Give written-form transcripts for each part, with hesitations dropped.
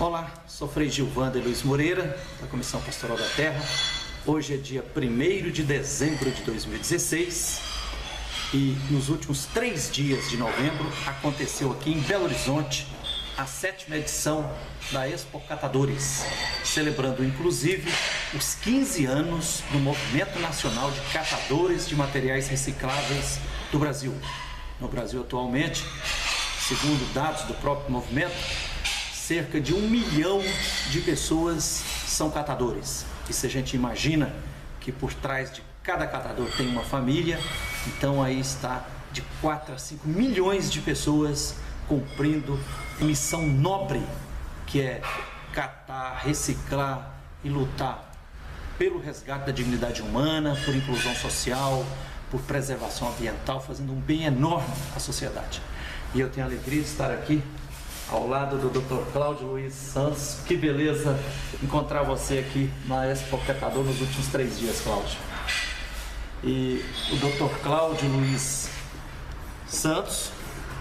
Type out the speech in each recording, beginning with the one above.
Olá, sou Frei Gilvander Luiz Moreira, da Comissão Pastoral da Terra. Hoje é dia 1º de dezembro de 2016 e nos últimos 3 dias de novembro aconteceu aqui em Belo Horizonte a 7ª edição da Expo Catadores, celebrando inclusive os 15 anos do Movimento Nacional de Catadores de Materiais Recicláveis do Brasil. No Brasil atualmente, segundo dados do próprio movimento, cerca de 1 milhão de pessoas são catadores. E se a gente imagina que por trás de cada catador tem uma família, então aí está de 4 a 5 milhões de pessoas cumprindo a missão nobre, que é catar, reciclar e lutar pelo resgate da dignidade humana, por inclusão social, por preservação ambiental, fazendo um bem enorme à sociedade. E eu tenho a alegria de estar aqui ao lado do Dr. Cláudio Luiz Santos. Que beleza encontrar você aqui na Expo Catador nos últimos 3 dias, Cláudio. E o Dr. Cláudio Luiz Santos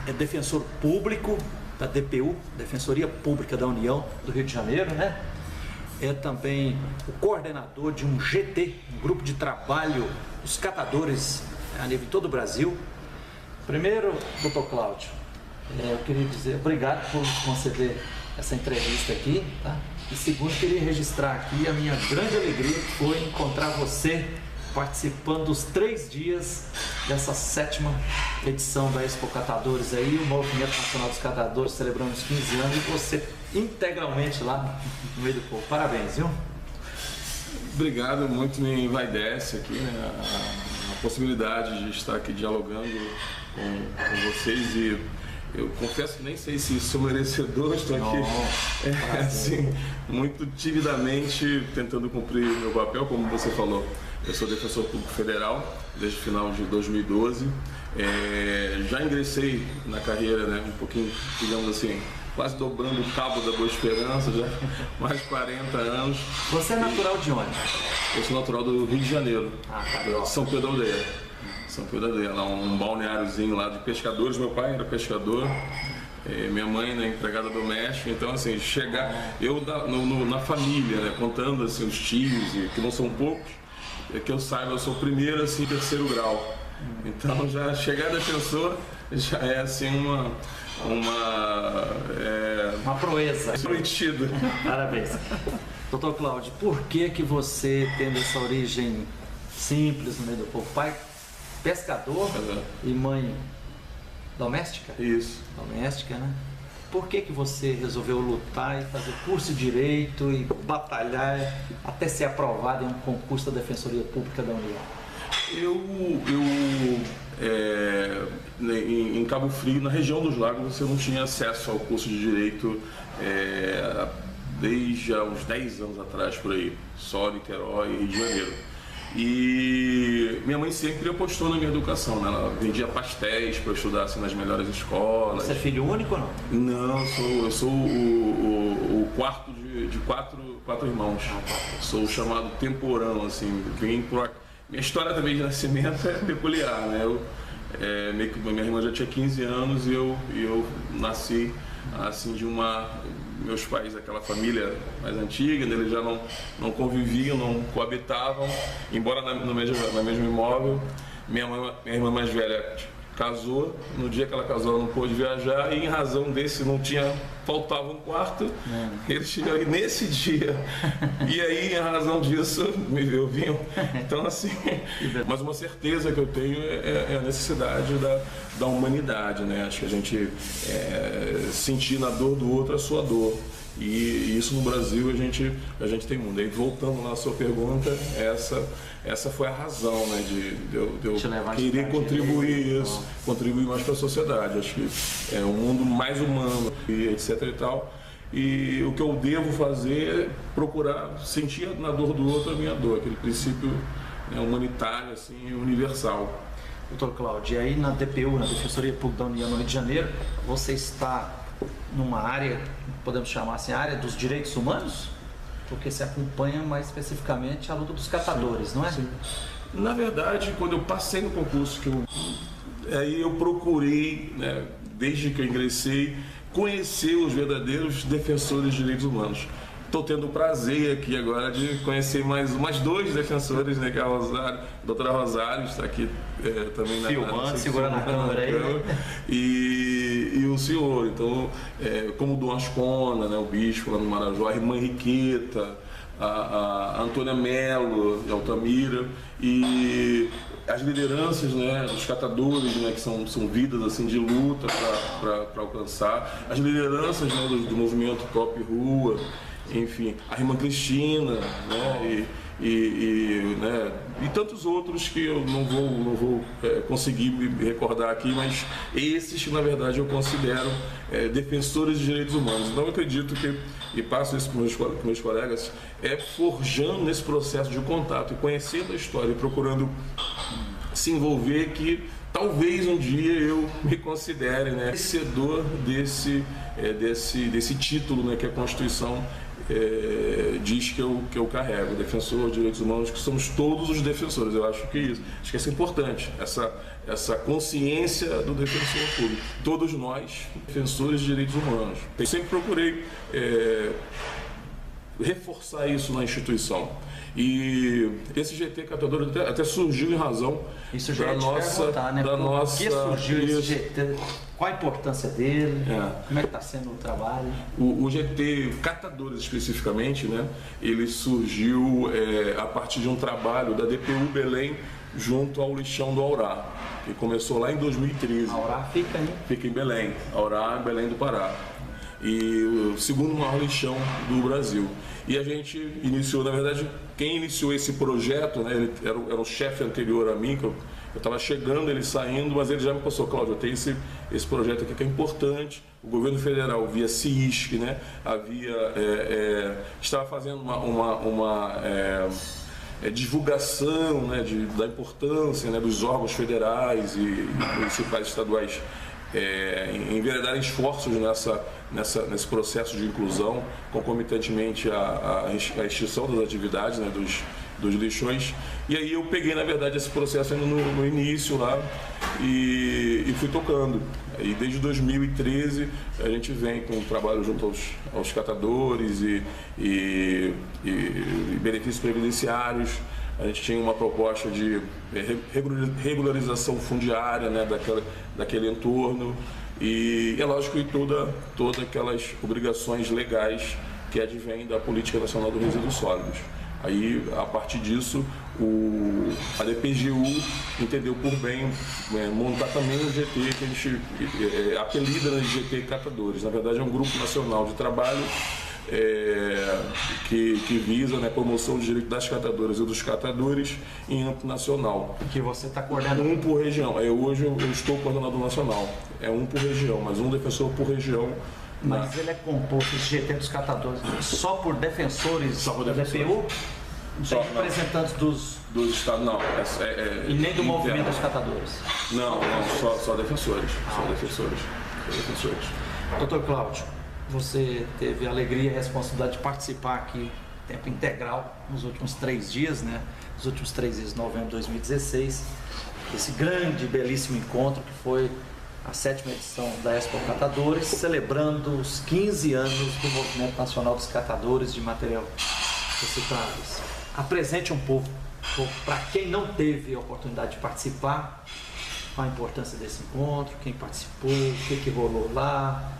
é defensor público da DPU, Defensoria Pública da União do Rio de Janeiro, né? É também o coordenador de um GT, um grupo de trabalho dos catadores a nível de todo o Brasil. Primeiro, Dr. Cláudio, eu queria dizer obrigado por conceder essa entrevista aqui, tá? E segundo, queria registrar aqui a minha grande alegria que foi encontrar você participando dos 3 dias dessa 7ª edição da Expo Catadores aí, o Movimento Nacional dos Catadores celebrando os 15 anos e você integralmente lá no meio do povo. Parabéns, viu? Obrigado, muito me envaidece aqui, né, a possibilidade de estar aqui dialogando com vocês e eu confesso que nem sei se sou merecedor, estou aqui assim, muito timidamente tentando cumprir meu papel, como você falou. Eu sou defensor público federal desde o final de 2012. Já ingressei na carreira, né, um pouquinho, digamos assim, quase dobrando o cabo da Boa Esperança, já mais de 40 anos. Você é natural de onde? Eu sou natural do Rio de Janeiro, tá. São Pedro da Aldeia. São Pedro da Aldeia, lá um balneáriozinho lá de pescadores. Meu pai era pescador, minha mãe era empregada doméstica. Então, assim, chegar eu na família, né, contando assim os tios, que não são poucos, que eu saiba, eu sou o primeiro, assim, 3º grau. Então, já chegar defensor já é assim uma proeza. Prometido. Parabéns. Doutor Cláudio, por que você, tendo essa origem simples no meio do povo, pai pescador e mãe doméstica? Isso. Doméstica, né? Por que você resolveu lutar e fazer curso de Direito e batalhar até ser aprovado em um concurso da Defensoria Pública da União? Em Cabo Frio, na região dos lagos, você não tinha acesso ao curso de Direito desde há uns 10 anos atrás, por aí, só Niterói e Rio de Janeiro. E minha mãe sempre apostou na minha educação, né? Ela vendia pastéis para eu estudar assim, nas melhores escolas. Você é filho único ou não? Não, eu sou o quarto de quatro irmãos. Sou o chamado temporão, assim. Minha história também de nascimento é peculiar, né? Minha irmã já tinha 15 anos e eu nasci assim meus pais, aquela família mais antiga, eles já não conviviam, não coabitavam, embora no mesmo imóvel. Minha irmã mais velha casou, no dia que ela casou ela não pôde viajar e em razão desse faltava um quarto, eles chegaram nesse dia e aí em razão disso eu vim. Então assim, mas uma certeza que eu tenho é a necessidade da humanidade, né? Acho que a gente sentir na dor do outro a sua dor. E isso no Brasil a gente tem muito. E voltando lá à sua pergunta, essa foi a razão, né, de eu querer contribuir mais para a sociedade. Acho que é um mundo mais humano, e etc e tal. E o que eu devo fazer é procurar sentir na dor do outro a minha dor, aquele princípio humanitário, assim, universal. Doutor Cláudio, e aí na DPU, na Defensoria Pública da União no Rio de Janeiro, você está numa área, podemos chamar assim, a área dos direitos humanos? Porque se acompanha mais especificamente a luta dos catadores, sim, não é? Sim. Na verdade, quando eu passei no concurso, aí eu procurei, né, desde que eu ingressei, conhecer os verdadeiros defensores de direitos humanos. Estou tendo o prazer aqui agora de conhecer mais dois defensores, né, que é a Rosário, a doutora Rosário, está aqui também filmando, segurando a câmera aí. E o senhor, então, como o Dom Ascona, né, o bispo lá no Marajó, a irmã Henriqueta, a Antônia Mello, a Altamira, e as lideranças, né, dos catadores, né, que são vidas assim, de luta para alcançar, as lideranças, né, do movimento Top Rua, enfim, a irmã Cristina, né, e tantos outros que eu não vou conseguir me recordar aqui, mas esses que na verdade eu considero defensores de direitos humanos. Então eu acredito que, e passo isso para os meus colegas, forjando nesse processo de contato e conhecendo a história e procurando se envolver, que talvez um dia eu me considere, né, vencedor desse título, né, que a Constituição diz que eu carrego, defensor de direitos humanos, que somos todos os defensores. Eu acho que isso é importante, essa consciência do defensor público. Todos nós, defensores de direitos humanos. Eu sempre procurei reforçar isso na instituição. E esse GT Catador até surgiu em razão da nossa... Né? Por que surgiu esse GT? Qual a importância dele? Como é que está sendo o trabalho? O GT Catadores, especificamente, né, ele surgiu a partir de um trabalho da DPU Belém junto ao lixão do Aurá, que começou lá em 2013. Aurá fica, hein? Fica em Belém. Aurá, em Belém do Pará. E o segundo maior lixão do Brasil. E a gente iniciou, na verdade, quem iniciou esse projeto, né, ele era o chefe anterior a mim, que eu estava chegando, ele saindo, mas ele já me passou: Cláudio, eu tenho esse projeto aqui que é importante. O governo federal, via CISC, né, estava fazendo uma divulgação, né, da importância, né, dos órgãos federais e municipais estaduais enveredarem esforços nesse processo de inclusão, concomitantemente à extinção das atividades, né, dos lixões. E aí eu peguei, na verdade, esse processo ainda no início lá e fui tocando. E desde 2013 a gente vem com um trabalho junto aos catadores e benefícios previdenciários. A gente tinha uma proposta de regularização fundiária, né, daquele entorno, e é lógico que todas aquelas obrigações legais que advêm da Política Nacional dos Resíduos Sólidos. Aí, a partir disso, a DPGU entendeu por bem montar também um GT que a gente apelida de GT Catadores. Na verdade, é um grupo nacional de trabalho que visa, né, a promoção do direito das catadoras e dos catadores em âmbito nacional. Que você está coordenando? Um por região. Hoje eu estou coordenador nacional. É um por região, mas um defensor por região. Mas ele é composto, esse GT dos catadores, só por defensores da DPU? Não tem representantes dos estados, não. E nem do movimento dos catadores? Não, só defensores. Só defensores. Doutor Cláudio, você teve a alegria e a responsabilidade de participar aqui, tempo integral, nos últimos 3 dias, né? Nos últimos 3 dias de novembro de 2016, esse grande, belíssimo encontro que foi a 7ª edição da Expo Catadores, celebrando os 15 anos do Movimento Nacional dos Catadores de Material Recicláveis. Apresente um pouco, para quem não teve a oportunidade de participar, qual a importância desse encontro, quem participou, o que rolou lá.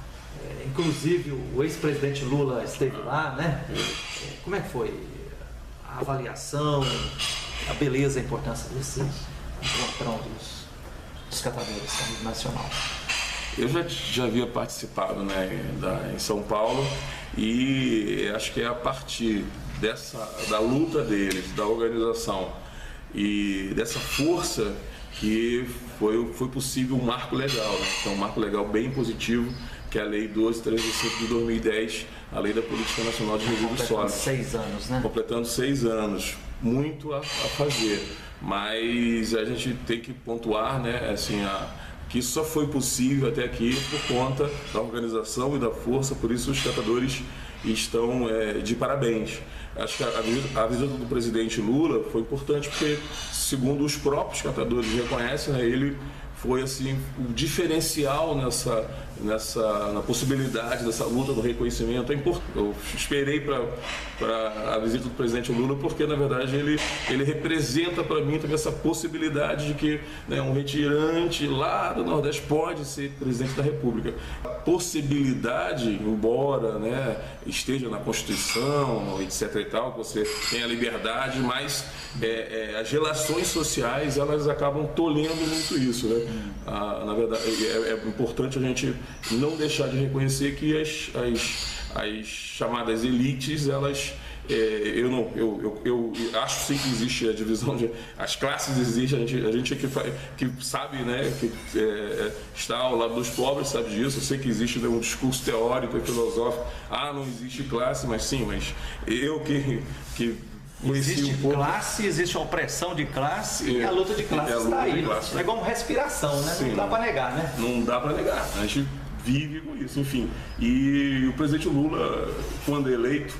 Inclusive o ex-presidente Lula esteve lá, né? Como é que foi a avaliação, a beleza e a importância desse encontrão dos catadores a nível nacional? Eu já havia participado, né, em São Paulo, e acho que é a partir da luta deles, da organização e dessa força que foi possível um marco legal, né? Então, um marco legal bem positivo, que é a Lei 12.305 de 2010, a Lei da Política Nacional de Resíduos Sólidos. 6 anos, né? Completando 6 anos. Muito a fazer, mas a gente tem que pontuar, né, assim, que isso só foi possível até aqui por conta da organização e da força, por isso os catadores estão de parabéns. Acho que a visita do presidente Lula foi importante porque, segundo os próprios catadores reconhecem, né, ele foi assim o diferencial na possibilidade dessa luta do reconhecimento. É importante. Eu esperei para a visita do presidente Lula porque, na verdade, ele representa para mim também essa possibilidade de que, né, um retirante lá do Nordeste pode ser presidente da República. A possibilidade, embora, né, esteja na Constituição, etc. e tal, que você tem a liberdade, mas as relações sociais, elas acabam tolhendo muito isso, né? Na verdade, é importante a gente não deixar de reconhecer que as chamadas elites, elas eu acho sim que existe a divisão as classes existem, a gente que sabe, né, que está ao lado dos pobres sabe disso. Eu sei que existe, né, um discurso teórico e filosófico, não existe classe, mas eu que existe classe, existe a opressão de classe e a luta de classe está aí. É como respiração, né? Sim, não dá para negar, né? Não dá para negar. A gente vive com isso, enfim. E o presidente Lula, quando eleito,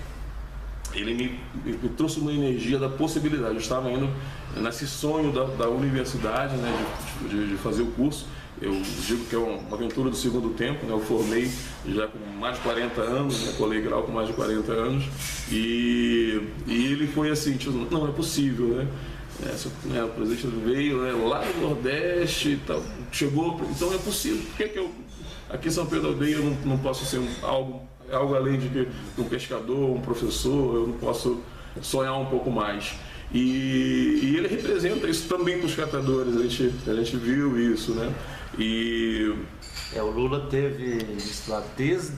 ele me trouxe uma energia da possibilidade. Eu estava indo nesse sonho da universidade, né, de fazer o curso. Eu digo que é uma aventura do segundo tempo, né? Eu formei já com mais de 40 anos, né? Colei grau com mais de 40 anos. E ele foi assim, tipo, não é possível, né? O presidente veio, né, lá do Nordeste e tal, chegou, então é possível. Por que eu, aqui em São Pedro da Aldeia, eu não posso ser algo além de um pescador, um professor? Eu não posso sonhar um pouco mais. E ele representa isso também para os catadores, a gente viu isso, né? O Lula teve isso lá desde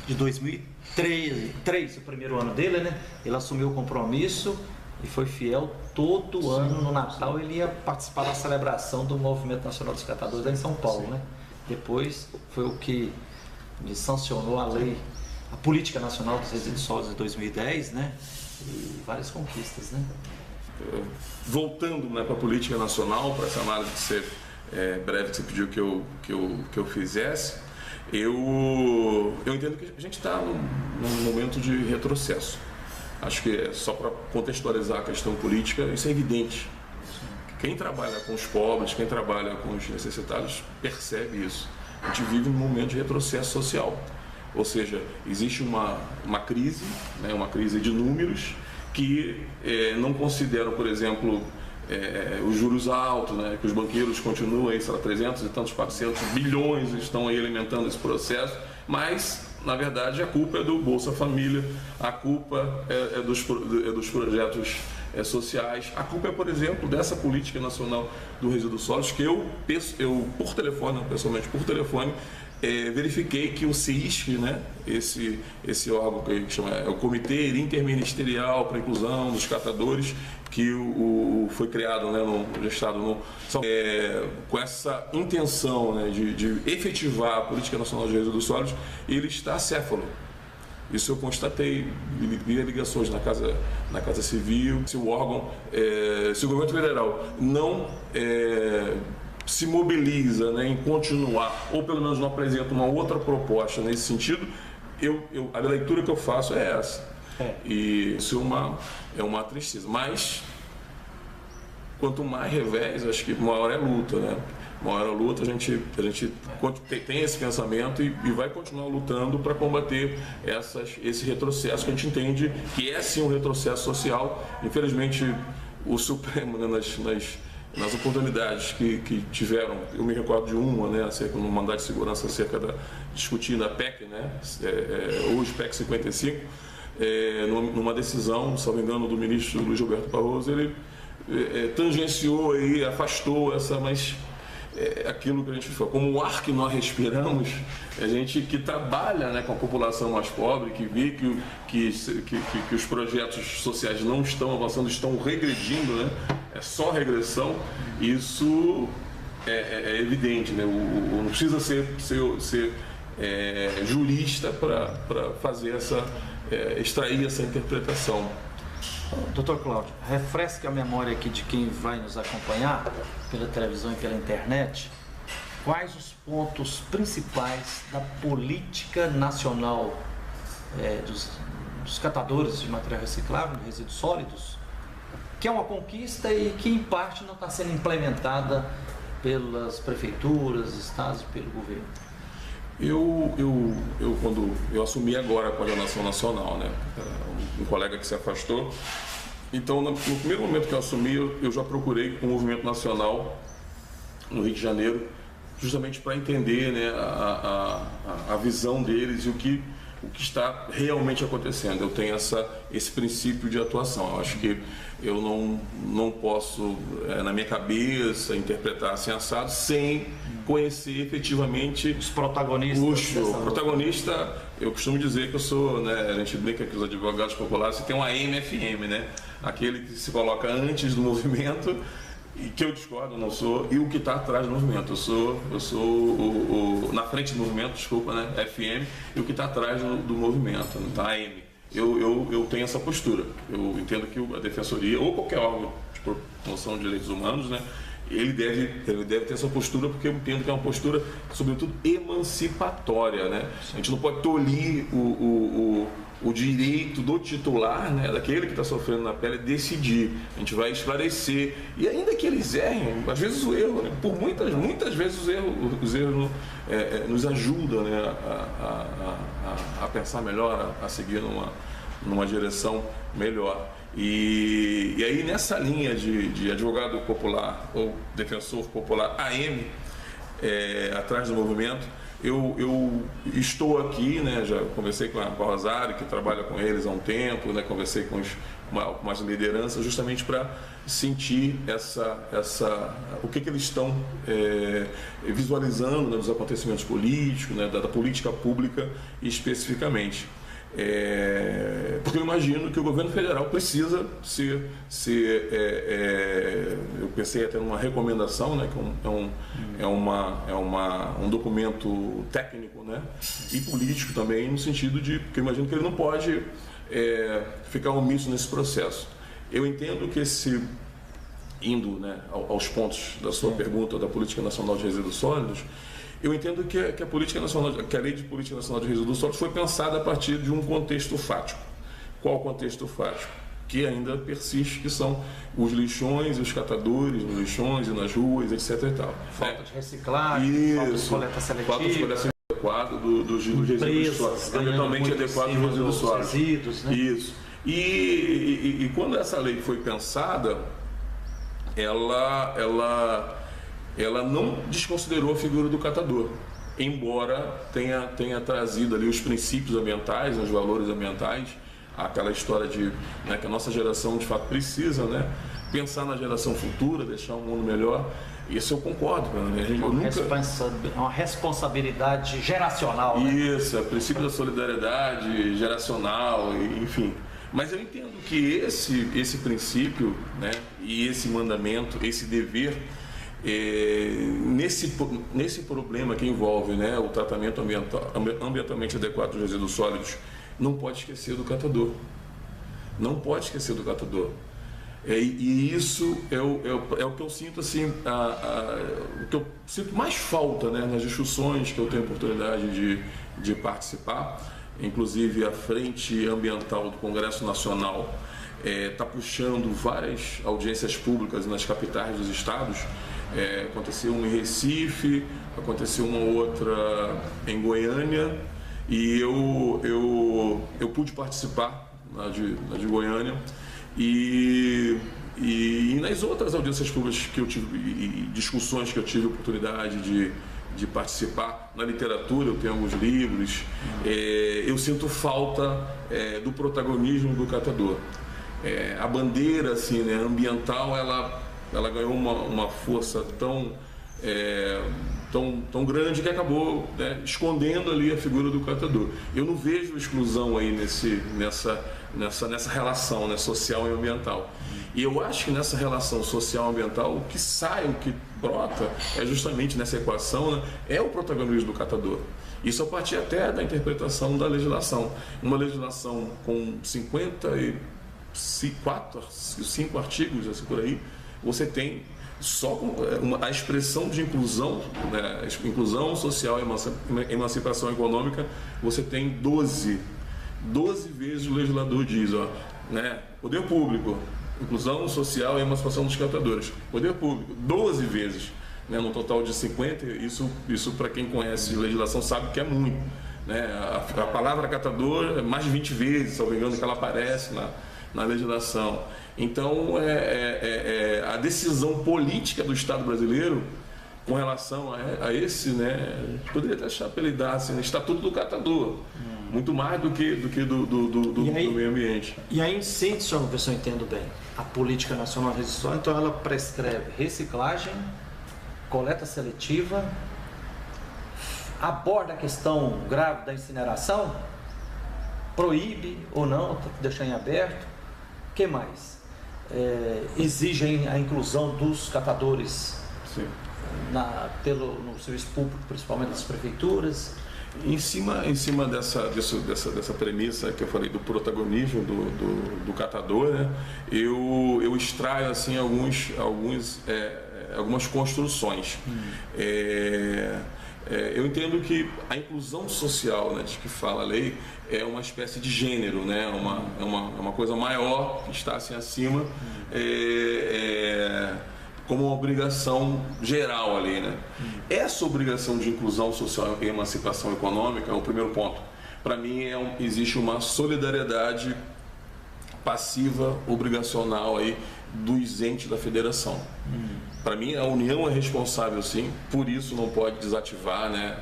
de 2003, o primeiro ano dele, né? Ele assumiu o compromisso e foi fiel. Todo ano no Natal ele ia participar da celebração do Movimento Nacional dos Catadores lá em São Paulo, né? Depois foi o que sancionou a lei, a Política Nacional dos Resíduos Sólidos de 2010, né? E várias conquistas, né? Voltando, né, para a política nacional, para essa análise que você breve que você pediu que eu fizesse, eu entendo que a gente está num momento de retrocesso. Acho que só para contextualizar a questão política, isso é evidente. Quem trabalha com os pobres, quem trabalha com os necessitados, percebe isso. A gente vive um momento de retrocesso social. Ou seja, existe uma crise, né, uma crise de números que não consideram, por exemplo, os juros altos, né, que os banqueiros continuam aí, sei lá, 300 e tantos, 400 bilhões estão aí alimentando esse processo, mas, na verdade, a culpa é do Bolsa Família, a culpa é dos projetos sociais, a culpa é, por exemplo, dessa política nacional do resíduo sólido, que eu por telefone, pessoalmente por telefone, verifiquei que o CISC, né, esse órgão que chama o Comitê Interministerial para a Inclusão dos Catadores, que foi criado, né, no Estado, com essa intenção, né, de efetivar a Política Nacional de Resíduos Sólidos, ele está acéfalo. Isso eu constatei, via ligações na Casa Civil. Se o órgão, se o governo federal não se mobiliza, né, em continuar, ou pelo menos não apresenta uma outra proposta nesse sentido, a leitura que eu faço é essa. E isso é uma tristeza. Mas, quanto mais revés, acho que maior é a luta, né? Maior a luta, a gente tem esse pensamento e vai continuar lutando para combater esse retrocesso que a gente entende que é sim um retrocesso social. Infelizmente, o Supremo, né, nas oportunidades que tiveram, eu me recordo de uma, né, acerca do mandato de segurança discutindo a PEC, né, hoje PEC 55, numa decisão, se não me engano, do ministro Luiz Roberto Barroso, ele tangenciou aí, afastou mas aquilo que a gente fala, como o ar que nós respiramos, a gente que trabalha, né, com a população mais pobre, que vê que os projetos sociais não estão avançando, estão regredindo, né, é só regressão, isso é evidente, né, não precisa ser jurista para fazer extrair essa interpretação. Doutor Cláudio, refresque a memória aqui de quem vai nos acompanhar pela televisão e pela internet. Quais os pontos principais da política nacional dos catadores de material reciclável, de resíduos sólidos, que é uma conquista e que em parte não está sendo implementada pelas prefeituras, estados e pelo governo? Quando eu assumi agora a coordenação nacional, né? Um colega que se afastou. Então, no primeiro momento que eu assumi, eu já procurei o movimento nacional no Rio de Janeiro, justamente para entender, né, a visão deles e o que está realmente acontecendo. Eu tenho esse princípio de atuação. Eu acho que eu não posso, na minha cabeça, interpretar assim assado sem conhecer efetivamente os protagonistas. O protagonista, eu costumo dizer que eu sou, né, a gente brinca que os advogados populares, você tem um AM/FM, né? Aquele que se coloca antes do movimento, e que eu discordo, não sou, e o que está atrás do movimento. Eu sou na frente do movimento, desculpa, né? FM, e o que está atrás do movimento, tá? AM. Eu tenho essa postura. Eu entendo que a Defensoria, ou qualquer órgão de promoção de direitos humanos, né, ele deve ter essa postura, porque eu entendo que é uma postura, sobretudo, emancipatória, né? A gente não pode tolir o direito do titular, né, daquele que está sofrendo na pele, decidir. A gente vai esclarecer. E ainda que eles errem, às vezes o erro, né, por muitas vezes os erros nos ajudam, né, a pensar melhor, a seguir numa direção melhor. E aí, nessa linha de advogado popular ou defensor popular AM, atrás do movimento, eu estou aqui, né, já conversei com a Rosário, que trabalha com eles há um tempo, né, conversei com umas lideranças justamente para sentir o que eles estão visualizando, né, dos acontecimentos políticos, né, da política pública especificamente. Porque eu imagino que o governo federal precisa eu pensei até numa recomendação, né, que é um documento técnico, né, e político também, no sentido de, porque eu imagino que ele não pode ficar omisso nesse processo. Eu entendo que indo, né, aos pontos da sua pergunta da Política Nacional de Resíduos Sólidos, eu entendo que a Lei de Política Nacional de Resíduos Sólidos foi pensada a partir de um contexto fático. Qual o contexto fático? Que ainda persiste, que são os lixões e os catadores nos lixões e nas ruas, etc. E tal. Falta de reciclagem, falta de coleta seletiva. Falta de coleta adequada dos resíduos sólidos, ambientalmente adequado dos resíduos sólidos. Resíduos, né? Isso. E quando essa lei foi pensada, ela não desconsiderou a figura do catador, embora tenha trazido ali os princípios ambientais, os valores ambientais, aquela história de, né, que a nossa geração de fato precisa, né, pensar na geração futura, deixar um mundo melhor. Isso eu concordo, né? Uma responsabilidade geracional, né? Isso, é o princípio da solidariedade geracional, enfim. Mas eu entendo que esse princípio, né, e esse mandamento, esse dever, nesse problema que envolve, né, o tratamento ambientalmente adequado dos resíduos sólidos, não pode esquecer do catador. Não pode esquecer do catador. E isso é o que eu sinto, assim, o que eu sinto mais falta, né, nas discussões que eu tenho a oportunidade de participar. Inclusive, a Frente Ambiental do Congresso Nacional está puxando várias audiências públicas nas capitais dos estados. Aconteceu uma em Recife, aconteceu uma outra em Goiânia, e eu pude participar na de Goiânia, e nas outras audiências públicas que eu tive, e discussões que eu tive a oportunidade de participar. Na literatura, eu tenho alguns livros, eu sinto falta do protagonismo do catador. A bandeira, assim, né, ambiental, ela ganhou uma força tão grande que acabou, né, escondendo ali a figura do catador. Eu não vejo exclusão aí nessa relação, né, social e ambiental. E eu acho que nessa relação social e ambiental, o que sai, o que brota, é justamente nessa equação, né, é o protagonismo do catador. Isso a partir até da interpretação da legislação. Uma legislação com 5 artigos, assim por aí, você tem só a expressão de inclusão, né, inclusão social e emancipação econômica, você tem 12 vezes o legislador diz, ó, né, poder público, inclusão social e emancipação dos catadores, poder público, 12 vezes, né, no total de 50, isso para quem conhece legislação sabe que é muito. Né? A palavra catador é mais de 20 vezes, se não me engano, que ela aparece na legislação. Então, a decisão política do Estado brasileiro com relação a esse, né, poderia até apelidar assim, Estatuto do Catador, muito mais do que do meio ambiente. E aí, em síntese, ver se eu entendo bem, a Política Nacional de Resíduos Sólidos, então ela prescreve reciclagem, coleta seletiva, aborda a questão grave da incineração, proíbe ou não, deixa em aberto. O que mais? Exigem a inclusão dos catadores no serviço público, principalmente das prefeituras. Em cima dessa premissa que eu falei do protagonismo do catador, né, eu extraio assim, algumas construções. Eu entendo que a inclusão social, né, de que fala a lei, é uma espécie de gênero, né, uma coisa maior que está assim acima, como uma obrigação geral ali, né? Essa obrigação de inclusão social e emancipação econômica é o primeiro ponto. Para mim, existe uma solidariedade passiva, obrigacional aí dos entes da federação. Para mim, a União é responsável, sim, por isso não pode desativar, né,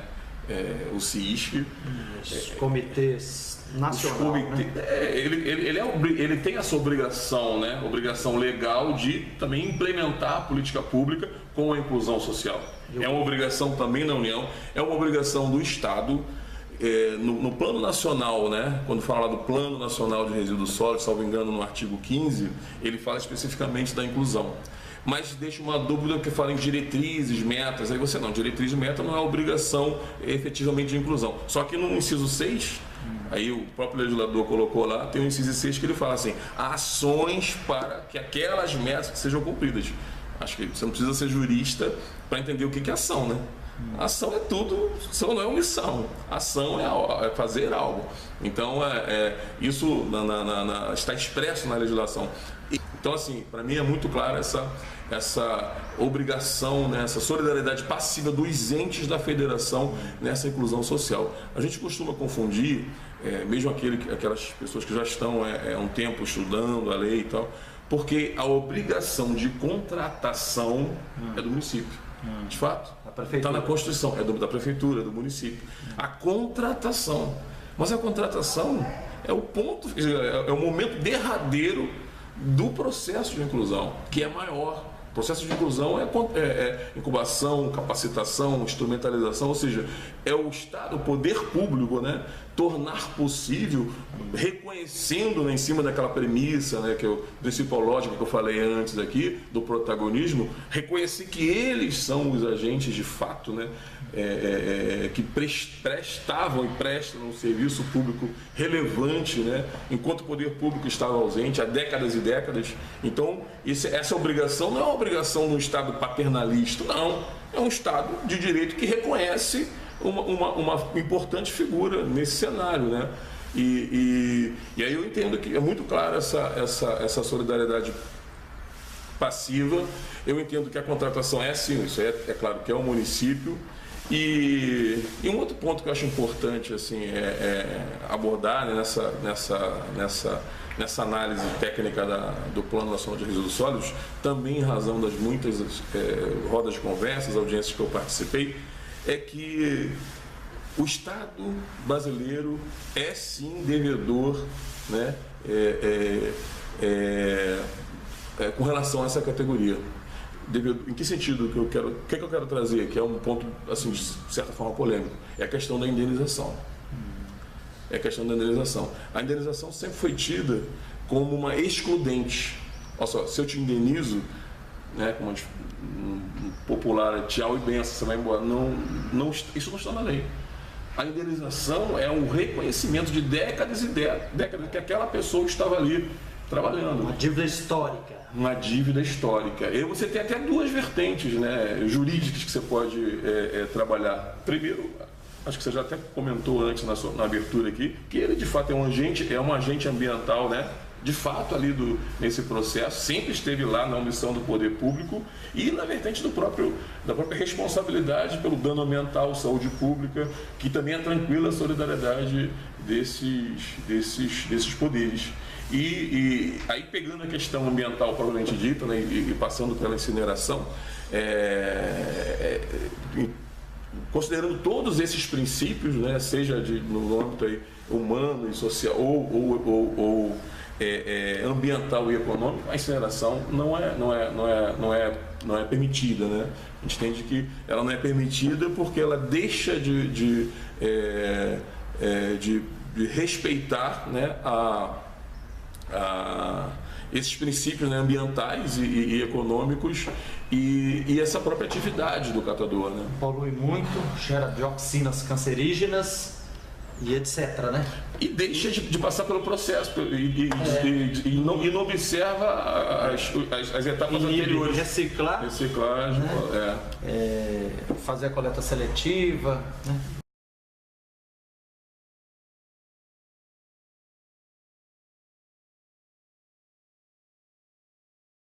o CISC. Os comitês nacionais. Ele tem essa obrigação, né, obrigação legal de também implementar a política pública com a inclusão social. É uma obrigação também da União, é uma obrigação do Estado. No plano nacional, né, quando fala do Plano Nacional de Resíduos Sólidos, salvo engano, no artigo 15, ele fala especificamente da inclusão. Mas deixa uma dúvida que fala em diretrizes, metas. Aí você não, diretriz e meta não é obrigação efetivamente de inclusão. Só que no inciso 6, aí o próprio legislador colocou lá, tem o inciso 6 que ele fala assim: ações para que aquelas metas sejam cumpridas. Acho que você não precisa ser jurista para entender o que é ação, né? Ação é tudo, ação não é omissão, ação é fazer algo. Então, isso está expresso na legislação. Então, assim, para mim é muito clara essa obrigação, né, essa solidariedade passiva dos entes da federação nessa inclusão social. A gente costuma confundir, mesmo aquelas pessoas que já estão há um tempo estudando a lei e tal, porque a obrigação de contratação é do município. De fato, está na Constituição, é da prefeitura, do município. A contratação, mas a contratação é o ponto, é o momento derradeiro do processo de inclusão, que é maior. O processo de inclusão é incubação, capacitação, instrumentalização, ou seja, é o Estado, o poder público, né, tornar possível, reconhecendo, né, em cima daquela premissa, né, que é o princípio lógico que eu falei antes aqui, do protagonismo, reconhecer que eles são os agentes de fato, né, que prestavam e prestam um serviço público relevante, né, enquanto o poder público estava ausente há décadas e décadas. Então, essa obrigação não é uma obrigação de um Estado paternalista, não. É um Estado de direito que reconhece uma importante figura nesse cenário, né? E aí eu entendo que é muito clara essa solidariedade passiva. Eu entendo que a contratação é assim, isso é claro que é o município. E um outro ponto que eu acho importante assim, abordar, né, nessa análise técnica do Plano Nacional de Resíduos Sólidos, também em razão das muitas rodas de conversas, audiências que eu participei, é que o Estado brasileiro é sim devedor, né, com relação a essa categoria. Em que sentido que o que eu quero trazer, que é um ponto, assim, de certa forma polêmico, é a questão da indenização. É a questão da indenização. A indenização sempre foi tida como uma excludente. Olha só, se eu te indenizo, né, como um popular, tchau e benção, você vai embora. Isso não está na lei. A indenização é um reconhecimento de décadas e décadas que aquela pessoa estava ali trabalhando. Uma dívida histórica. Uma dívida histórica. E você tem até duas vertentes, né, jurídicas que você pode trabalhar. Primeiro, acho que você já até comentou antes na abertura aqui, que ele de fato é um agente ambiental, né, de fato ali nesse processo, sempre esteve lá na omissão do poder público e na vertente da própria responsabilidade pelo dano ambiental, saúde pública, que também é tranquila a solidariedade desses poderes. E aí, pegando a questão ambiental propriamente dita, né, e passando pela incineração, considerando todos esses princípios, né, seja no âmbito aí humano e social ou ambiental e econômico, a incineração não é permitida, né? A gente entende que ela não é permitida porque ela deixa de respeitar, né, esses princípios, né, ambientais e econômicos e essa própria atividade do catador, né? Polui muito, gera dioxinas cancerígenas e etc, né? E deixa de passar pelo processo e não observa as etapas anteriores. Reciclagem, né? Fazer a coleta seletiva, né?